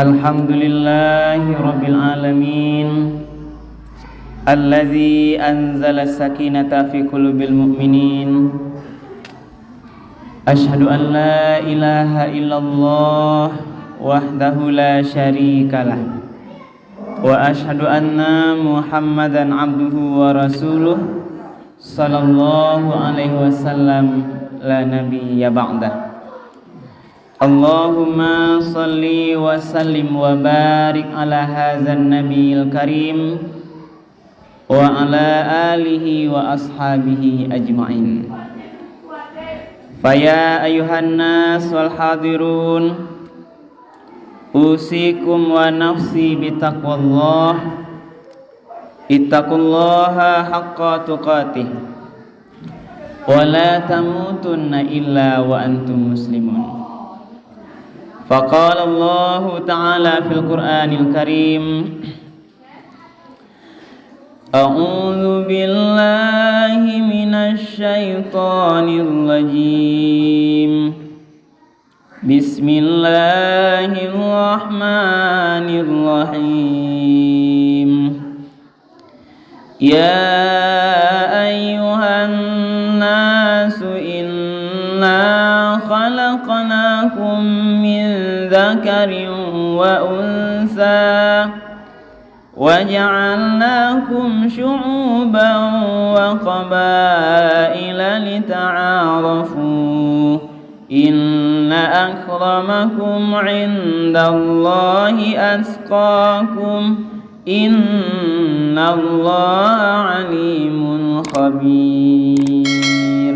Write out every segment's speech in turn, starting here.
Alhamdulillahi Rabbil Alamin Alladzi anzala sakinata fi qulubil mu'minin. Ashhadu an la ilaha illallah wahdahu la syarikalah wa ashhadu anna Muhammadan abduhu wa rasuluh sallallahu alaihi wasallam la nabiyya ba'dah. Allahumma salli wa sallim wa barik ala hadzal nabiyil karim wa ala alihi wa ashabihi ajma'in. Faya ayuhan nas wal hadirun, usikum wa nafsi bitaqwallah. Ittaqullaha haqqa tuqatih wa la tamutunna illa wa antum muslimun. Faqala Allah Ta'ala fil Qur'anil Karim, A'udzu billahi minasy syaithanir rajim. Bismillahirrahmanirrahim. Ya ayyuhan nasu inna khalaqnakum min dzakarin wa unsa wa ja'alnakum syu'uban wa qabaila lita'arafu. Inna akramakum 'indallahi atqakum. Innallaha 'alimun khabir.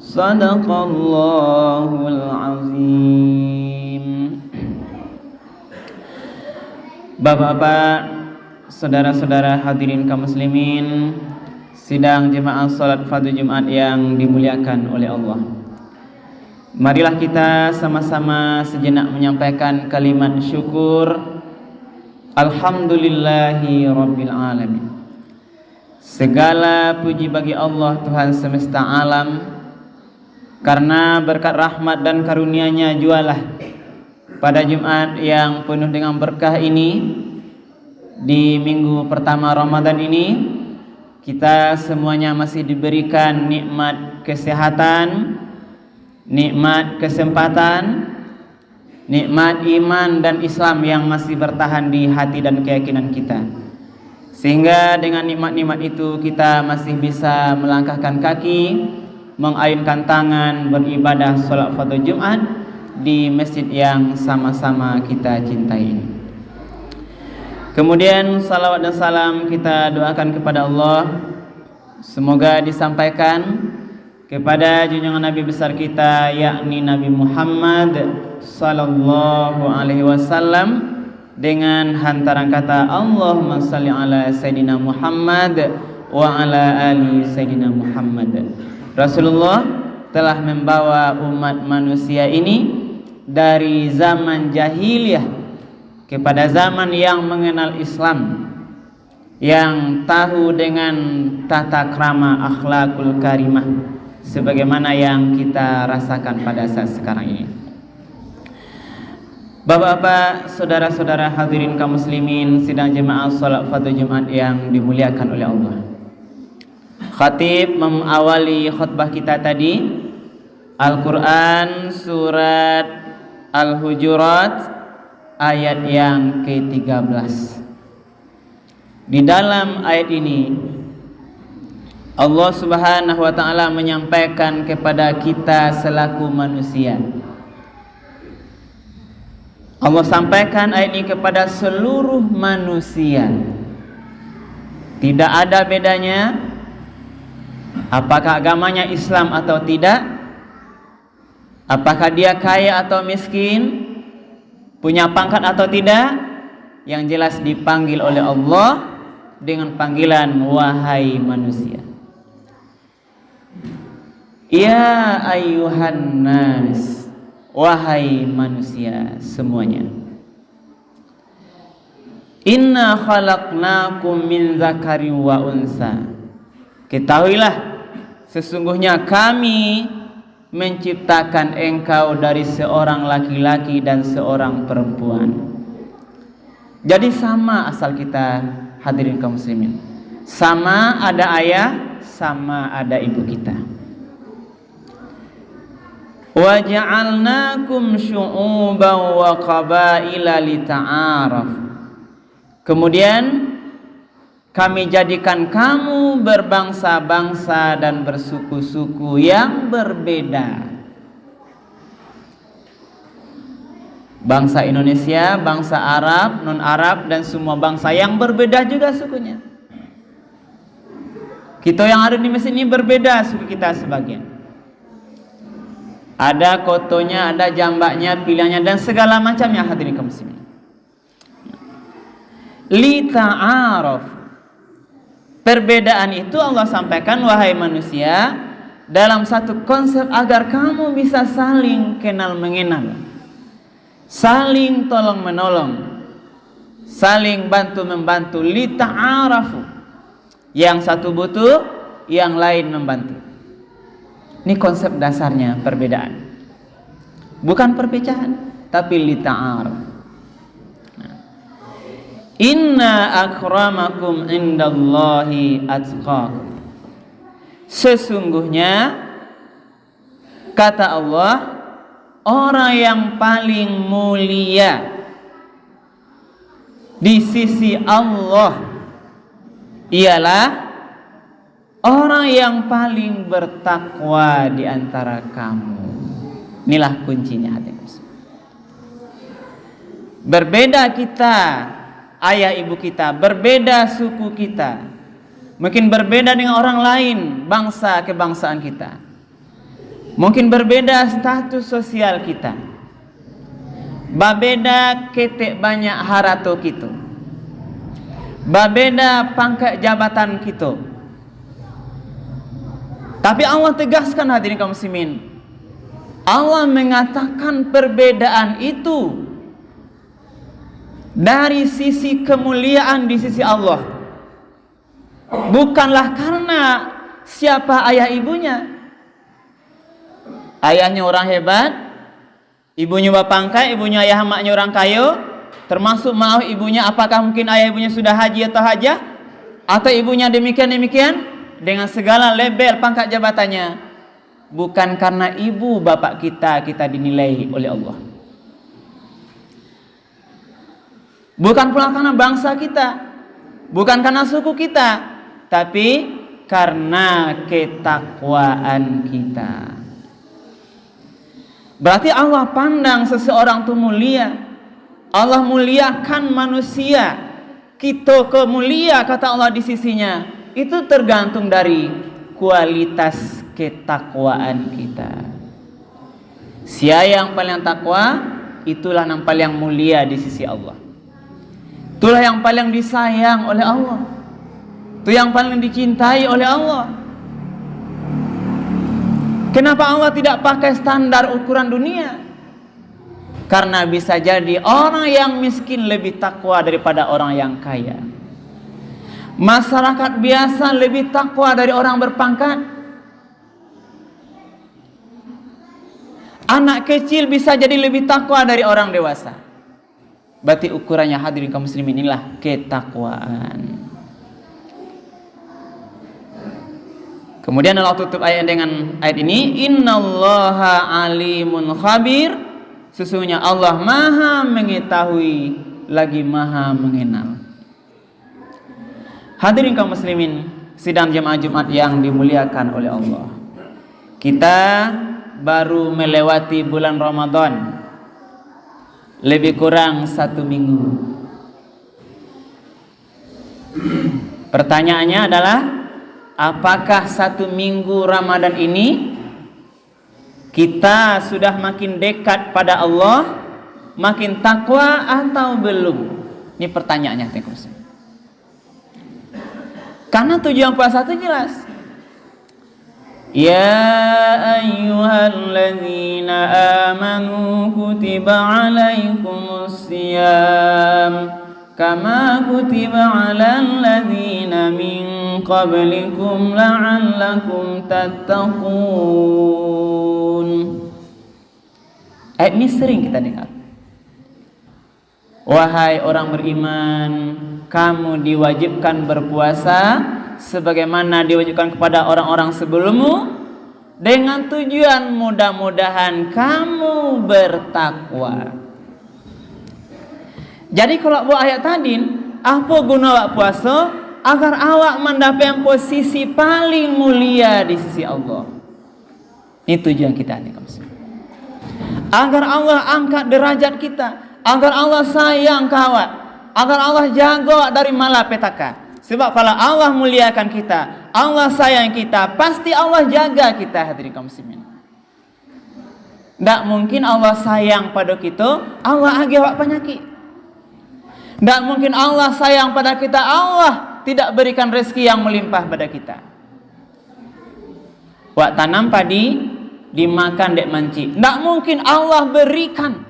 Sadaqallahul azim. Bapak-bapak, saudara-saudara hadirin kaum muslimin, sidang jemaah salat fardu Jumat yang dimuliakan oleh Allah. Marilah kita sama-sama sejenak menyampaikan kalimat syukur. Alhamdulillahi Rabbil Alamin. Segala puji bagi Allah Tuhan semesta alam, karena berkat rahmat dan karunia-Nya jualah pada Jumat yang penuh dengan berkah ini, di minggu pertama Ramadan ini, kita semuanya masih diberikan nikmat kesehatan, nikmat kesempatan, nikmat iman dan Islam yang masih bertahan di hati dan keyakinan kita. Sehingga dengan nikmat-nikmat itu kita masih bisa melangkahkan kaki, mengayunkan tangan, beribadah salat fardu Jumat di masjid yang sama-sama kita cintai ini. Kemudian salawat dan salam kita doakan kepada Allah, semoga disampaikan kepada junjungan Nabi besar kita, yakni Nabi Muhammad sallallahu alaihi wasallam, dengan hantaran kata Allahumma salli ala Sayyidina Muhammad wa ala ali Sayyidina Muhammad. Rasulullah telah membawa umat manusia ini dari zaman jahiliyah kepada zaman yang mengenal Islam, yang tahu dengan tata krama akhlakul karimah sebagaimana yang kita rasakan pada saat sekarang ini. Bapak-bapak, saudara-saudara hadirin kaum muslimin, sidang jemaah salat fardu Jumat yang dimuliakan oleh Allah. Khatib mengawali khutbah kita tadi Al-Quran surat Al-Hujurat ayat yang ke-13. Di dalam ayat ini Allah Subhanahu wa ta'ala menyampaikan kepada kita selaku manusia. Allah sampaikan ayat ini kepada seluruh manusia. Tidak ada bedanya apakah agamanya Islam atau tidak, apakah dia kaya atau miskin, punya pangkat atau tidak. Yang jelas dipanggil oleh Allah dengan panggilan wahai manusia. Ya ayyuhan nas, wahai manusia semuanya. Inna khalaqnakum min dzakarin wa unsa. Ketahuilah, sesungguhnya kami menciptakan engkau dari seorang laki-laki dan seorang perempuan. Jadi sama asal kita, hadirin kaum muslimin. Sama ada ayah, sama ada ibu kita. Wa ja'alnakum syu'uban wa qabaila lita'araf. Kemudian kami jadikan kamu berbangsa-bangsa dan bersuku-suku yang berbeda. Bangsa Indonesia, bangsa Arab, non-Arab, dan semua bangsa yang berbeda juga sukunya. Kita yang ada di Mesir ini berbeda suku kita sebagian. Ada kotonya, ada jambaknya, pilihannya, dan segala macamnya, hadirin kaum muslimin. Li ta'aruf. Perbedaan itu Allah sampaikan, wahai manusia, dalam satu konsep agar kamu bisa saling kenal mengenal, saling tolong menolong, saling bantu membantu. Li ta'arafu. Yang satu butuh, yang lain membantu. Ini konsep dasarnya perbedaan. Bukan perpecahan, tapi li ta'aruf. Inna akramakum indallahi atqakum. Sesungguhnya kata Allah, orang yang paling mulia di sisi Allah ialah orang yang paling bertakwa di antara kamu. Inilah kuncinya, hadirin. Berbeda kita, ayah ibu kita, berbeda suku kita, mungkin berbeda dengan orang lain, bangsa kebangsaan kita, mungkin berbeda status sosial kita, babeda ketek banyak harato kita, babeda pangkat jabatan kita. Tapi Allah tegaskan, hadirin kaum muslimin, Allah mengatakan perbedaan itu dari sisi kemuliaan di sisi Allah, bukanlah karena siapa ayah ibunya. Ayahnya orang hebat, ibunya bapangkai, ibunya ayah maknya orang kayo, termasuk maaf ibunya, apakah mungkin ayah ibunya sudah haji atau hajah, atau ibunya demikian dengan segala label pangkat jabatannya. Bukan karena ibu bapak kita dinilai oleh Allah, bukan pula karena bangsa kita, bukan karena suku kita, tapi karena ketakwaan kita. Berarti Allah pandang seseorang itu mulia. Allah muliakan manusia. Kita kemulia kata Allah di sisinya. Itu tergantung dari kualitas ketakwaan kita. Siapa yang paling takwa, itulah yang paling mulia di sisi Allah. Itulah yang paling disayang oleh Allah. Itu yang paling dicintai oleh Allah. Kenapa Allah tidak pakai standar ukuran dunia? Karena bisa jadi orang yang miskin lebih takwa daripada orang yang kaya. Masyarakat biasa lebih takwa dari orang berpangkat. Anak kecil bisa jadi lebih takwa dari orang dewasa. Berarti ukurannya, hadirin kaum muslimin, inilah ketakwaan. Kemudian Allah tutup ayat dengan ayat ini, innallaha alimun khabir. Sesungguhnya Allah maha mengetahui lagi maha mengenal. Hadirin kaum muslimin sidang jemaah Jumat yang dimuliakan oleh Allah, kita baru melewati bulan Ramadan lebih kurang 1 minggu. Pertanyaannya adalah, apakah 1 minggu Ramadan ini kita sudah makin dekat pada Allah, makin takwa atau belum? Ini pertanyaannya, teman-teman. Karena tujuan puasa itu jelas. Ya ayyuhalladzina amanu kutiba alaikumus siyam kama kutiba alal ladzina min qablikum la'allakum tattaqun. Ayat ini sering kita dengar. Wahai orang beriman, kamu diwajibkan berpuasa sebagaimana diwajibkan kepada orang-orang sebelummu, dengan tujuan mudah-mudahan kamu bertakwa. Jadi kalau buat ayat tadi, apa guna awak puasa? Agar awak mendapat posisi paling mulia di sisi Allah. Ini tujuan kita nih, agar Allah angkat derajat kita, agar Allah sayang kawat, agar Allah jaga dari malapetaka. Sebab kalau Allah muliakan kita, Allah sayang kita, pasti Allah jaga kita, hadirin kaum muslimin. Tak mungkin Allah sayang pada kita, Allah agi awak penyakit. Tak mungkin Allah sayang pada kita, Allah tidak berikan rezeki yang melimpah pada kita. Wak tanam padi dimakan dek manci. Tak mungkin Allah berikan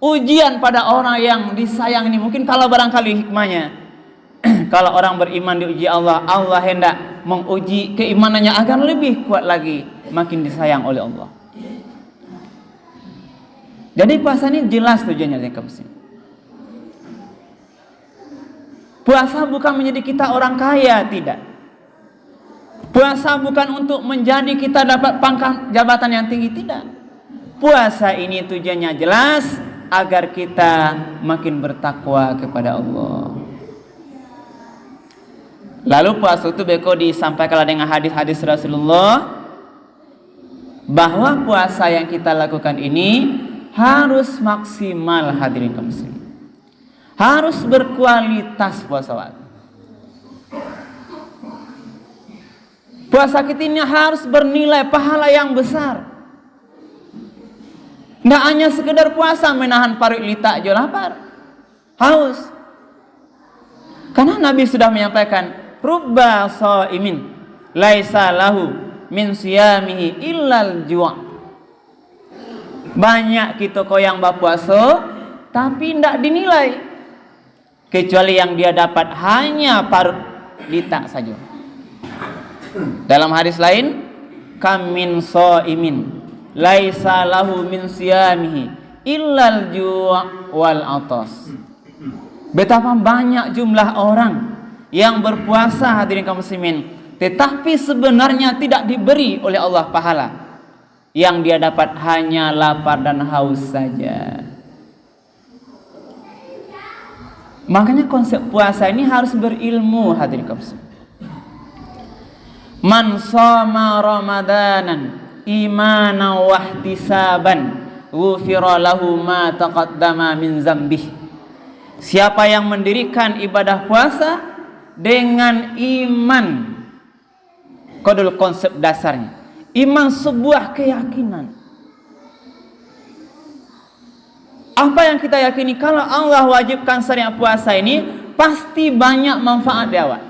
ujian pada orang yang disayang ini. Mungkin kalau barangkali hikmahnya, kalau orang beriman diuji Allah, Allah hendak menguji keimanannya agar lebih kuat lagi, makin disayang oleh Allah. Jadi puasa ini jelas tujuannya dari muslim. Puasa bukan menjadi kita orang kaya, tidak. Puasa bukan untuk menjadi kita dapat pangkat jabatan yang tinggi, tidak. Puasa ini tujuannya jelas, agar kita makin bertakwa kepada Allah. Lalu puasa itu beko disampaikan dengan hadis-hadis Rasulullah, bahwa puasa yang kita lakukan ini harus maksimal, hadirin kaum muslimin. Harus berkualitas puasa waktu. Puasa kita ini harus bernilai pahala yang besar. Tidak hanya sekedar puasa menahan paru lita jo lapar, haus. Karena Nabi sudah menyampaikan, rubba shaimin laisa lahu min siyamihi illal ju'. Banyak kita kau yang berpuasa tapi tidak dinilai, kecuali yang dia dapat hanya parut lita saja. Dalam hadis lain, kam min shaimin laisa lahu min siyamihi illal ju' wal atas. Betapa banyak jumlah orang yang berpuasa, hadirin kaum muslimin, tetapi sebenarnya tidak diberi oleh Allah pahala. Yang dia dapat hanya lapar dan haus saja. Makanya konsep puasa ini harus berilmu, hadirin kaum muslimin. Man shoma ramadanan imanan wa ihtisaban ghufira lahu ma taqaddama min dzambih. Siapa yang mendirikan ibadah puasa dengan iman, kodul konsep dasarnya, iman sebuah keyakinan. Apa yang kita yakini? Kalau Allah wajibkan syariat puasa ini, pasti banyak manfaat di awal,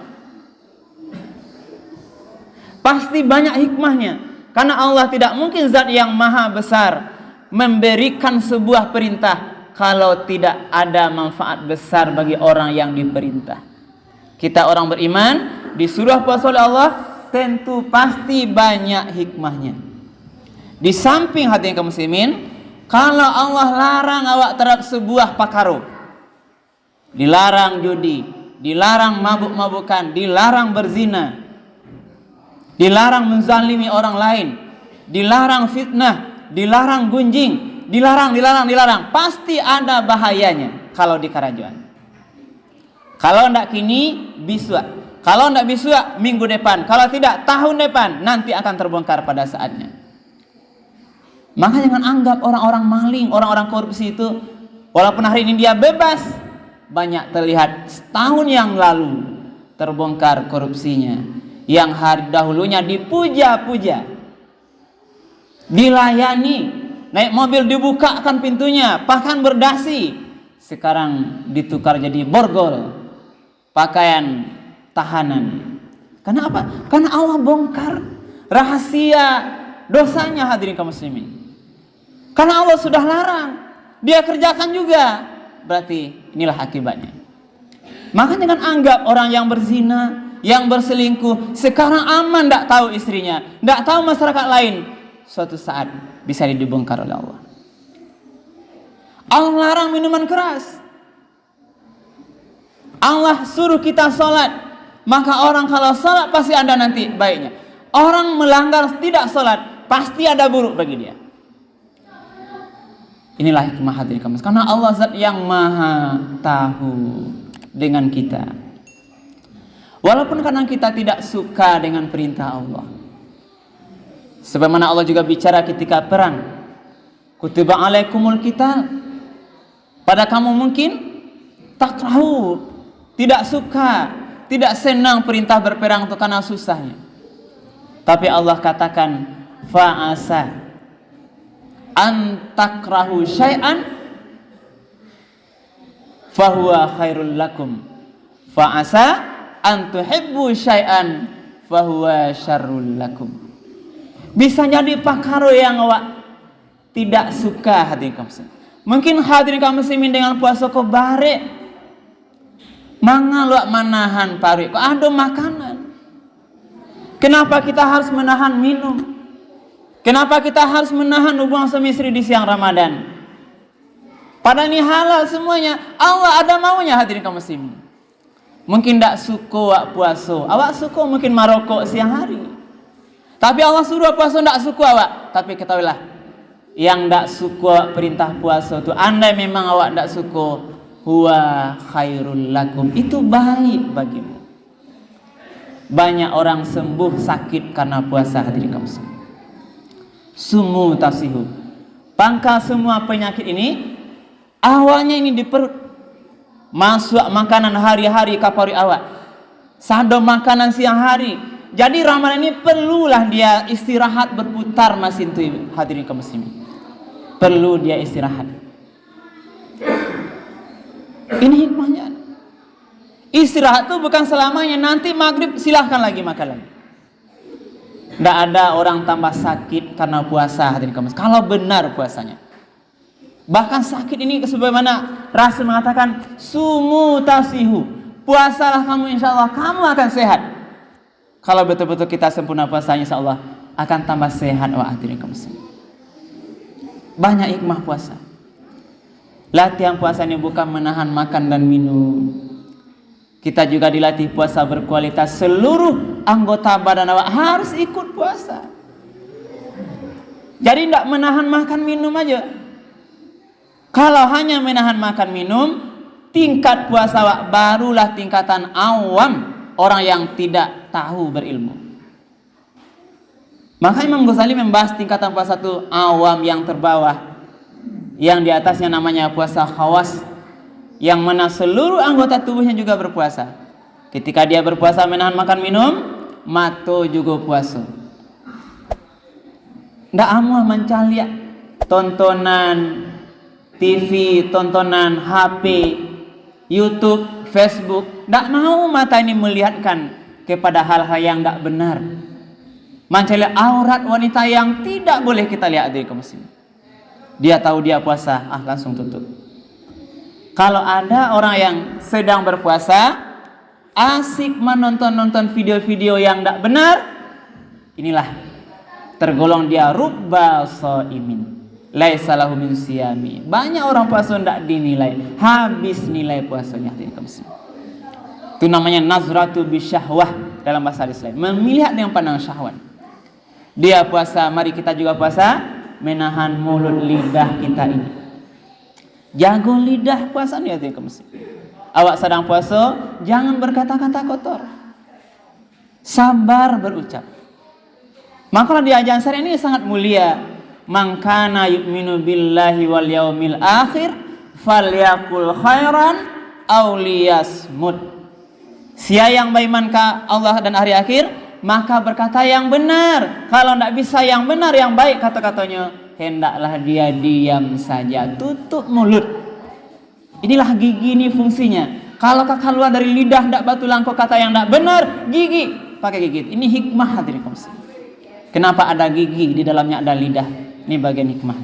pasti banyak hikmahnya. Karena Allah tidak mungkin zat yang maha besar memberikan sebuah perintah kalau tidak ada manfaat besar bagi orang yang diperintah. Kita orang beriman disuruh puasa oleh Allah, tentu pasti banyak hikmahnya. Di samping hadirin kaum muslimin, kalau Allah larang awak terhadap sebuah perkara, dilarang judi, dilarang mabuk-mabukan, dilarang berzina, dilarang menzalimi orang lain, dilarang fitnah, dilarang gunjing, dilarang, pasti ada bahayanya kalau di kerajaan. Kalau tidak kini, biswa. Kalau tidak biswa, minggu depan. Kalau tidak, tahun depan. Nanti akan terbongkar pada saatnya. Maka jangan anggap orang-orang maling, orang-orang korupsi itu, walaupun hari ini dia bebas, banyak terlihat setahun yang lalu terbongkar korupsinya. Yang hari dahulunya dipuja-puja, dilayani, naik mobil dibukakan pintunya, bahkan berdasi, sekarang ditukar jadi borgol, pakaian tahanan. Karena apa? Karena Allah bongkar rahasia dosanya, hadirin kaum muslimin. Karena Allah sudah larang, dia kerjakan juga, berarti inilah akibatnya. Maka jangan anggap orang yang berzina, yang berselingkuh, sekarang aman, tidak tahu istrinya, tidak tahu masyarakat lain, suatu saat bisa dibongkar oleh Allah. Allah larang minuman keras, Allah suruh kita sholat, maka orang kalau sholat pasti ada nanti baiknya. Orang melanggar tidak sholat, pasti ada buruk bagi dia. Inilah hikmah hadirin kaum sekalian. Karena Allah zat yang maha tahu dengan kita. Walaupun kadang kita tidak suka dengan perintah Allah. Sebagaimana Allah juga bicara ketika perang. Kutiba alaikumul qital. Pada kamu mungkin takrahu, tidak suka, tidak senang perintah berperang itu karena susahnya. Tapi Allah katakan fa'asa an takrahu syai'an fahuwa khairul lakum, fa'asa an tuhibbu syai'an fahuwa syarrul lakum. Bisa jadi perkara yang awak tidak suka hadirin kaum muslimin. Mungkin hadirin kaum muslimin dengan puasa ko bare mangaluak manahan pari ko ada makanan. Kenapa kita harus menahan minum? Kenapa kita harus menahan hubungan suami istri di siang Ramadan? Padahal ini halal semuanya. Allah ada maunya hadirin kaum muslimin. Mungkin tak suka awak puasa. Awak suka mungkin marokok siang hari. Tapi Allah suruh puasa tak suka awak. Tapi ketahuilah, yang tak suka perintah puasa itu, andai memang awak tak suka, huwa khairul lakum, itu baik bagimu. Banyak orang sembuh sakit karena puasa hadirin kaum muslimin. Sumu tasihu, pangkal semua penyakit ini awalnya ini di perut. Masuk makanan hari-hari kapari awak, sado makanan siang hari. Jadi Ramadan ini perlulah dia istirahat berputar masin tu hadirin kaum muslimin. Perlu dia istirahat. Ini hikmahnya. Istirahat itu bukan selamanya. Nanti maghrib silahkan lagi makan lagi. Tidak ada orang tambah sakit karena puasa hadirin kaum muslimin. Kalau benar puasanya. Bahkan sakit ini sebagaimana Rasul mengatakan sumu tasihu. Puasalah kamu, insya Allah kamu akan sehat. Kalau betul-betul kita sempurna puasanya, insya Allah akan tambah sehat hadirin kaum muslimin. Banyak hikmah puasa. Latihan puasa ini bukan menahan makan dan minum. Kita juga dilatih puasa berkualitas. Seluruh anggota badan awak harus ikut puasa. Jadi tidak menahan makan minum aja. Kalau hanya menahan makan minum, tingkat puasa awak barulah tingkatan awam, orang yang tidak tahu berilmu. Maka Imam Ghazali membahas tingkatan puasa itu awam yang terbawah. Yang di atasnya namanya puasa khawas, yang mana seluruh anggota tubuhnya juga berpuasa. Ketika dia berpuasa menahan makan minum, mata juga puasa. Ndak amuah mencaliak tontonan TV, tontonan HP, YouTube, Facebook. Ndak mau mata ini melihatkan kepada hal-hal yang ndak benar. Mencaliak aurat wanita yang tidak boleh kita lihat dari kaum muslimin. Dia tahu dia puasa, langsung tutup. Kalau ada orang yang sedang berpuasa, asik menonton video-video yang tidak benar, inilah tergolong dia rubba shaimin, laisa lahu min siyami. Banyak orang puasa tidak dinilai, habis nilai puasanya. Itu namanya nazratu bisyahwah dalam bahasa Islam, memilihat dengan pandang syahwat. Dia puasa, mari kita juga puasa, menahan mulut lidah kita ini. Jago lidah puasa ni hati kamu. Awak sedang puasa, jangan berkata-kata kotor. Sabar berucap. Maka di ajaran syariat ini sangat mulia. Man kana yu'minu billahi wal yaumil akhir falyakul khairan aw liyasmut. Siapa yang beriman ke Allah dan hari akhir, maka berkata yang benar. Kalau tidak bisa yang benar, yang baik kata-katanya, hendaklah dia diam saja, tutup mulut. Inilah gigi ini fungsinya. Kalau kakak keluar dari lidah tidak batu langkau kata yang tidak benar, gigi pakai gigi. Ini hikmah hadirin kaum muslimin. Kenapa ada gigi di dalamnya ada lidah? Ini bagian hikmah.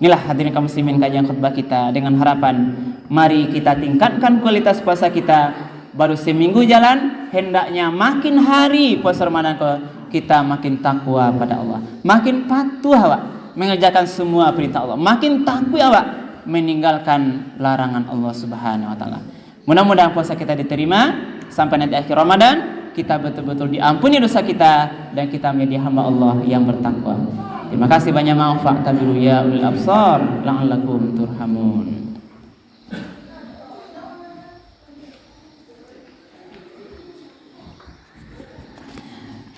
Inilah hadirin kaum muslimin kajian khutbah kita dengan harapan mari kita tingkatkan kualitas puasa kita. Baru seminggu jalan, hendaknya makin hari puasa Ramadan kita makin takwa pada Allah, makin patuh awak mengerjakan semua perintah Allah, makin takwa awak meninggalkan larangan Allah Subhanahu wa taala. Mudah-mudahan puasa kita diterima sampai nanti akhir Ramadan, kita betul-betul diampuni dosa kita dan kita menjadi hamba Allah yang bertakwa. Terima kasih banyak, manfaat tabiru ya ulil absar la'allakum turhamun.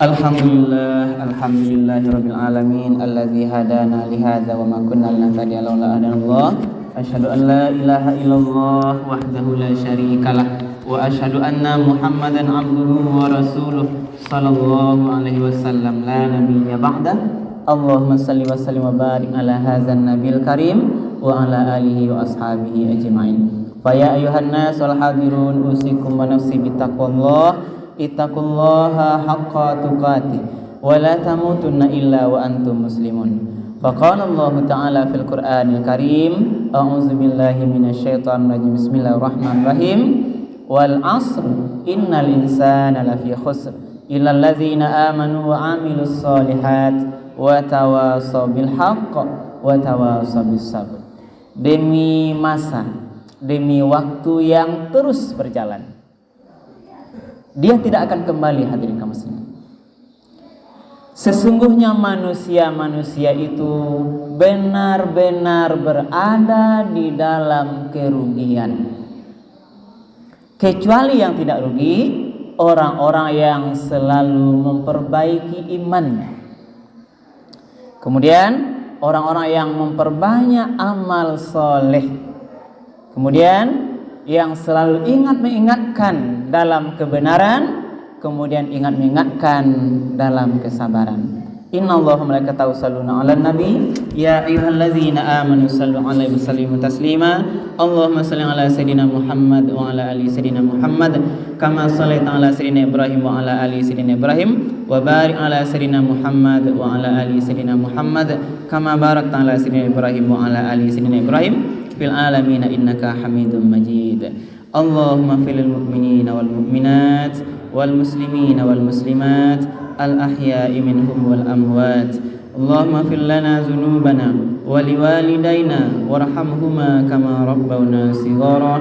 Alhamdulillahirabbil alamin allazi hadana li hadza wa ma kunna linahtadiya laula an Allah. Asyhadu an la ilaha illallah wahdahu la syarikalah wa asyhadu anna Muhammadan abduhu wa rasuluh sallallahu alaihi wasallam la nabiyya ba'da. Allahumma salli wa sallim wa barik ala hadzal nabiyil karim wa ala alihi wa ashabihi ajmain. Fa ya ayyuhan nas wal hadirun usikum wa nafsi bittaqwallah ittaqullaha haqqa tuqatih wa la tamutunna illa wa antum muslimun. Faqala Allah Ta'ala fil Qur'anil Karim, a'udzu billahi minasyaitonir rajim. Bismillahirrahmanirrahim. Wal 'asr innal insana lafi khusr illal ladzina amanu wa 'amilus shalihat wa tawasaw bil haqq wa tawasaw bis sabr. Demi masa, demi waktu yang terus berjalan, dia tidak akan kembali, hadirin kaum muslimin. Sesungguhnya manusia-manusia itu benar-benar berada di dalam kerugian. Kecuali yang tidak rugi, orang-orang yang selalu memperbaiki imannya. Kemudian orang-orang yang memperbanyak amal soleh. Kemudian yang selalu mengingatkan dalam kebenaran, kemudian mengingatkan dalam kesabaran. Innallaha wa malaikatahu yusholluna 'alan nabi ya ayyuhallazina amanu shallu 'alaihi wa sallimu taslima. Allahumma shalli 'ala sayidina Muhammad wa 'ala ali sayidina Muhammad kama shallaita 'ala sayidina Ibrahim wa 'ala ali sayidina Ibrahim wa barik 'ala sayidina Muhammad wa 'ala ali sayidina Muhammad kama barakta 'ala sayidina Ibrahim wa 'ala ali sayidina Ibrahim fil alamin innaka Hamidum Majid. Allahumma fil mu'minina wal mu'minat wal muslimina wal muslimat al ahya'i minhum wal amwat. Allahumma fil lana dzunubana wa liwalidayna warhamhuma kama rabbawna shighara.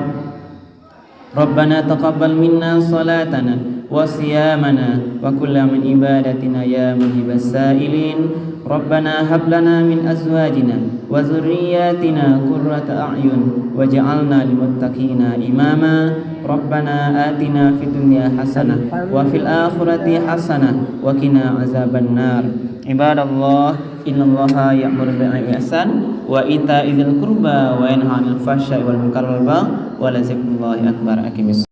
Rabbana taqabbal minna salatana wa siyamana wa kulla min ibadatina ya mujibas sa'ilin. Rabbana hab lana min azwajina wa dzurriyyatina qurrata a'yun waj'alna lil muttaqina imama. Rabbana atina fid dunya hasanah wa fil akhirati hasanah wa qina azabannar. Ibadallah, innallaha ya'muru bil 'adli wal ihsan wa ita'i dzil qurba wa yanha 'anil fahsya'i wal munkari wal baghi wa la dzikrullahi akbar. Aqimis